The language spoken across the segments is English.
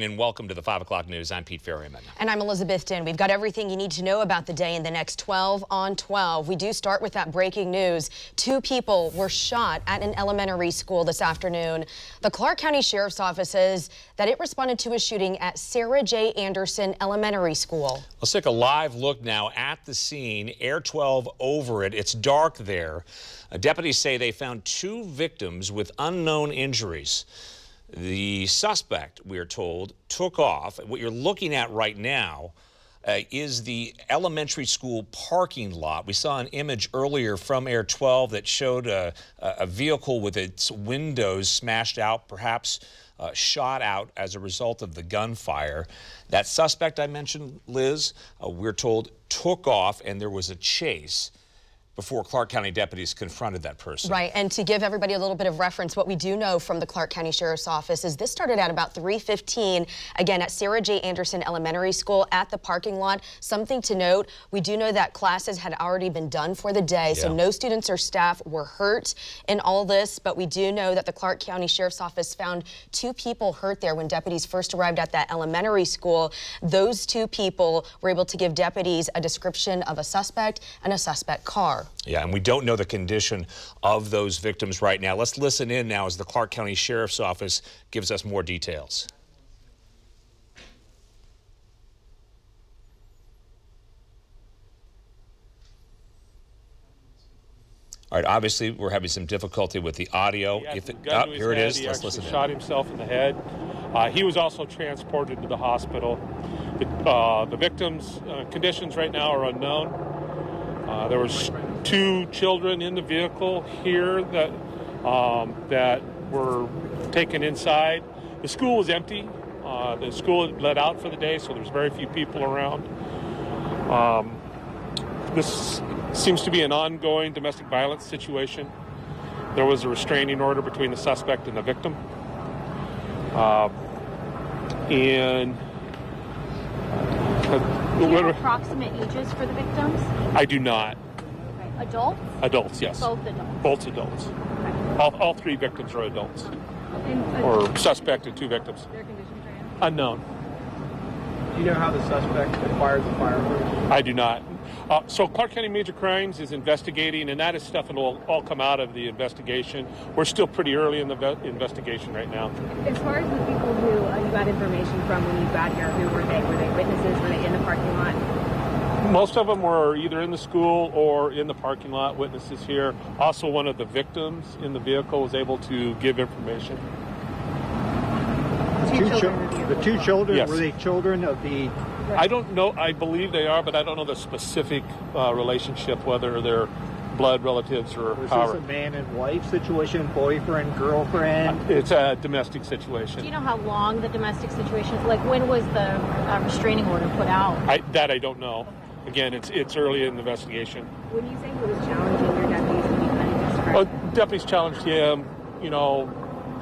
And welcome to the 5 o'clock news. I'm Pete Ferryman. And I'm Elizabeth Dinn. We've got everything you need to know about the day in the next 12 on 12. We do start with that breaking news. 2 people were shot at an elementary school this afternoon. The Clark County Sheriff's Office says that it responded to a shooting at Sarah J. Anderson Elementary School. Let's take a live look now at the scene. Air 12 over it. It's dark there. Deputies say they found 2 victims with unknown injuries. The suspect, we are told, took off. What you're looking at right now is the elementary school parking lot. We saw an image earlier from Air 12 that showed a vehicle with its windows smashed out, perhaps shot out as a result of the gunfire. That suspect I mentioned, Liz, we're told took off, and there was a chase before Clark County deputies confronted that person. Right, and to give everybody a little bit of reference, what we do know from the Clark County Sheriff's Office is this started at about 3:15, again at Sarah J. Anderson Elementary School at the parking lot. Something to note, we do know that classes had already been done for the day, so no students or staff were hurt in all this, but we do know that the Clark County Sheriff's Office found 2 people hurt there when deputies first arrived at that elementary school. Those 2 people were able to give deputies a description of a suspect and a suspect car. Yeah, and we don't know the condition of those victims right now. Let's listen in now as the Clark County Sheriff's Office gives us more details. All right, obviously we're having some difficulty with the audio. Here it is. Let's listen. He shot himself in the head. He was also transported to the hospital. The victim's conditions right now are unknown. There was 2 children in the vehicle here that were taken inside. The school was empty. The school had let out for the day, so there's very few people around. This seems to be an ongoing domestic violence situation. There was a restraining order between the suspect and the victim. Do you have approximate ages for the victims? I do not. Okay. Adults? Adults, yes. Both adults? Both adults. Okay. All 3 victims are adults. Or suspected 2 victims. Their conditions are unknown. Do you know how the suspect acquired the firearm? I do not. So Clark County Major Crimes is investigating, and that is stuff that will all come out of the investigation. We're still pretty early in the investigation right now. As far as the people who you got information from when you got here, who were they? Were they witnesses? Were they in the parking lot? Most of them were either in the school or in the parking lot, witnesses here. Also, one of the victims in the vehicle was able to give information. The 2 children, yes. Were they children of the... I don't know. I believe they are, but I don't know the specific relationship, whether they're blood relatives or however. Was this a man and wife situation, boyfriend, girlfriend? It's a domestic situation. Do you know how long the domestic situation is? Like, when was the restraining order put out? That I don't know. Again, it's early in the investigation. When you say he was challenging your deputies, can you kind of describe? Deputies challenged him,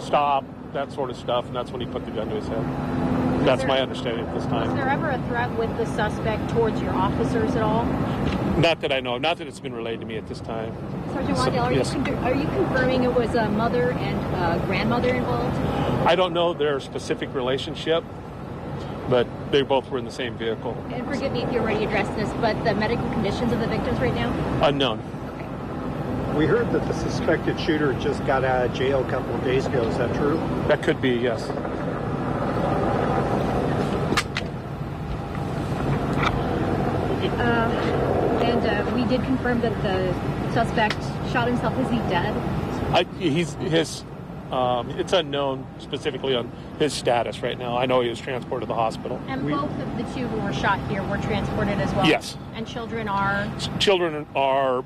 stop, that sort of stuff, and that's when he put the gun to his head. That's my understanding at this time. Was there ever a threat with the suspect towards your officers at all? Not that I know of. Not that it's been relayed to me at this time. Sergeant Waddell, yes. Are you confirming it was a mother and a grandmother involved? I don't know their specific relationship, but they both were in the same vehicle. And forgive me if you already addressed this, but the medical conditions of the victims right now? Unknown. Okay. We heard that the suspected shooter just got out of jail a couple of days ago. Is that true? That could be, yes. We did confirm that the suspect shot himself. Is he dead? It's unknown specifically on his status right now. I know he was transported to the hospital. And both of the 2 who were shot here were transported as well? Yes. And children are? Children are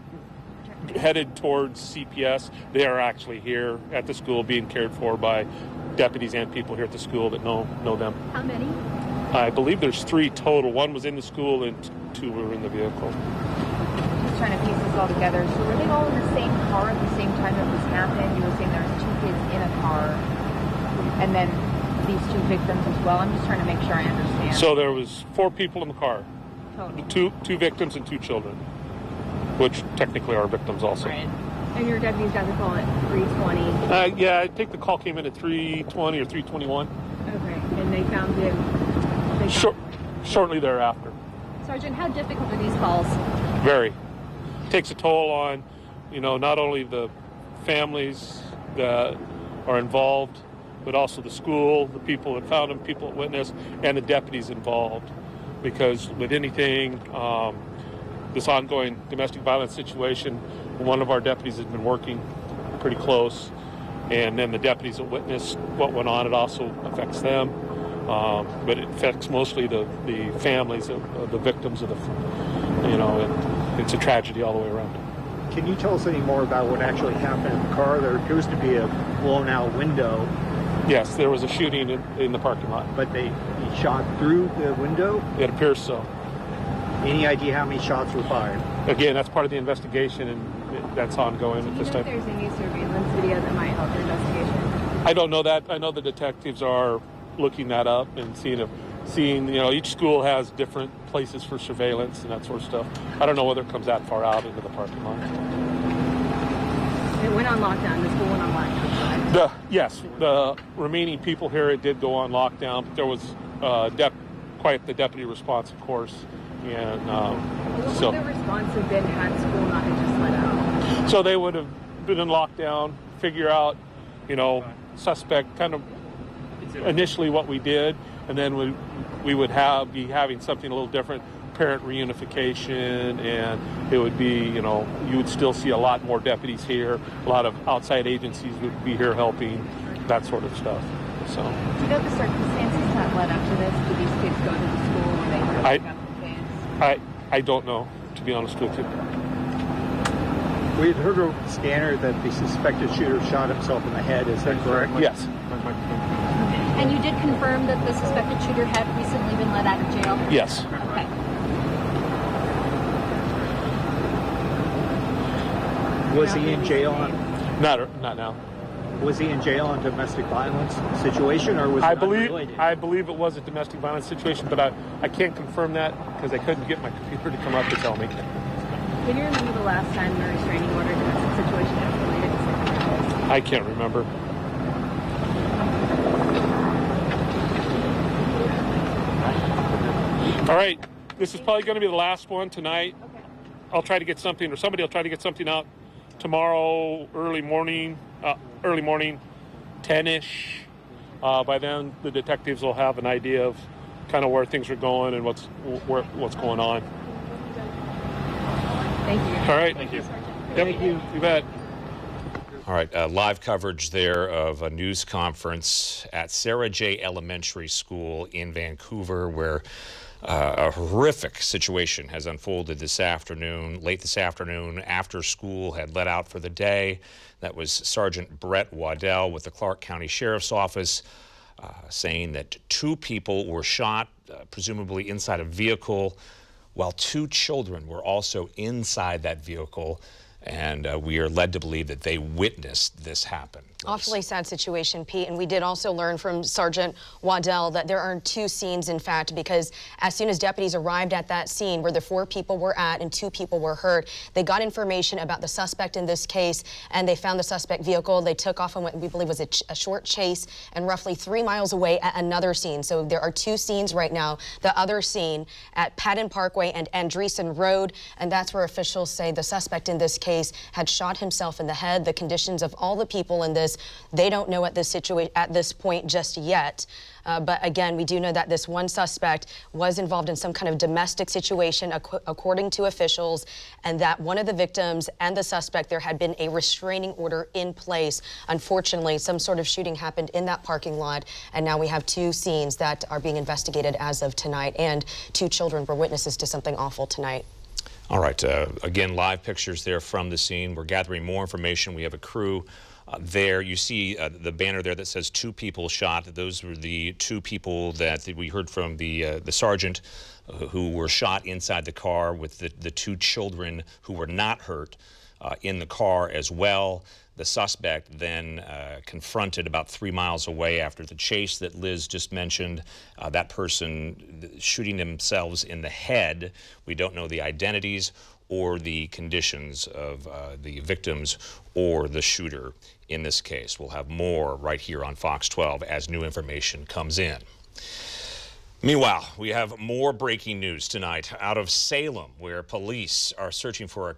headed towards CPS. They are actually here at the school being cared for by deputies and people here at the school that know them. How many? I believe there's 3 total. 1 was in the school and 2 were in the vehicle. Just trying to piece this all together. So were they all in the same car at the same time that this happened? You were saying there was 2 kids in a car, and then these 2 victims as well. I'm just trying to make sure I understand. So there was 4 people in the car. Total. 2 victims and 2 children, which technically are victims also. Right. And your deputies got the call at 3:20. Yeah, I think the call came in at 3:20 or 3:21. Okay, and they found him. Shortly thereafter. Sergeant, how difficult are these calls? Very. Takes a toll on, not only the families that are involved, but also the school, the people that found him, people that witnessed, and the deputies involved. Because with anything, this ongoing domestic violence situation, one of our deputies has been working pretty close, and then the deputies that witnessed what went on, it also affects them. But it affects mostly the families of the victims of it's a tragedy all the way around. Can you tell us any more about what actually happened in the car? There appears to be a blown out window. Yes, there was a shooting in the parking lot. But he shot through the window? It appears so. Any idea how many shots were fired? Again, that's part of the investigation, and that's ongoing at this time. Do you know if there's any surveillance video that might help your investigation? I don't know that. I know the detectives are looking that up and seeing each school has different places for surveillance and that sort of stuff. I don't know whether it comes that far out into the parking lot. It went on lockdown. The school went on lockdown. Yes, the remaining people here, it did go on lockdown. But there was quite the deputy response, of course. And what would the response have been had school not have just let out? So they would have been in lockdown, figure out, suspect, kind of initially what we did, and then we would be having something a little different, parent reunification, and it would be, you would still see a lot more deputies here, a lot of outside agencies would be here helping, that sort of stuff. So. Do you know the circumstances that led up to this? Did these kids go to the school where they were picking up the kids? I don't know, to be honest with you. We had heard over the scanner that the suspected shooter shot himself in the head. Is that correct? Yes. And you did confirm that the suspected shooter had recently been let out of jail? Yes. Okay. Was he in jail Not now. Was he in jail on domestic violence situation, or was it unrelated? I believe it was a domestic violence situation, but I can't confirm that because I couldn't get my computer to come up to tell me. Can you remember the last time the restraining order domestic situation escalated to something else? I can't remember. All right, this is probably going to be the last one tonight. Okay. I'll try to get something, or somebody will try to get something out tomorrow, early morning, 10-ish. By then, the detectives will have an idea of kind of where things are going and what's going on. Thank you. All right. Thank you. Thank you. You bet. All right, live coverage there of a news conference at Sarah J. Elementary School in Vancouver, where a horrific situation has unfolded this afternoon, late this afternoon, after school had let out for the day. That was Sergeant Brett Waddell with the Clark County Sheriff's Office saying that 2 people were shot, presumably inside a vehicle, while 2 children were also inside that vehicle. And we are led to believe that they witnessed this happen. Awfully sad situation, Pete. And we did also learn from Sergeant Waddell that there are 2 scenes, in fact, because as soon as deputies arrived at that scene where the 4 people were at and 2 people were hurt, they got information about the suspect in this case, and they found the suspect vehicle. They took off on what we believe was a short chase, and roughly 3 miles away at another scene. So there are 2 scenes right now. The other scene at Patton Parkway and Andreessen Road, and that's where officials say the suspect in this case had shot himself in the head. The conditions of all the people in this, they don't know at this point just yet. But again, we do know that this one suspect was involved in some kind of domestic situation, according to officials, and that one of the victims and the suspect, there had been a restraining order in place. Unfortunately, some sort of shooting happened in that parking lot, and now we have 2 scenes that are being investigated as of tonight, and 2 children were witnesses to something awful tonight. All right, again, live pictures there from the scene. We're gathering more information. We have a crew there. You see the banner there that says 2 people shot. Those were the 2 people that we heard from the sergeant who were shot inside the car, with the 2 children who were not hurt in the car as well. The suspect then confronted about 3 miles away after the chase that Liz just mentioned. That person shooting themselves in the head. We don't know the identities or the conditions of the victims or the shooter in this case. We'll have more right here on Fox 12 as new information comes in. Meanwhile, we have more breaking news tonight out of Salem, where police are searching for a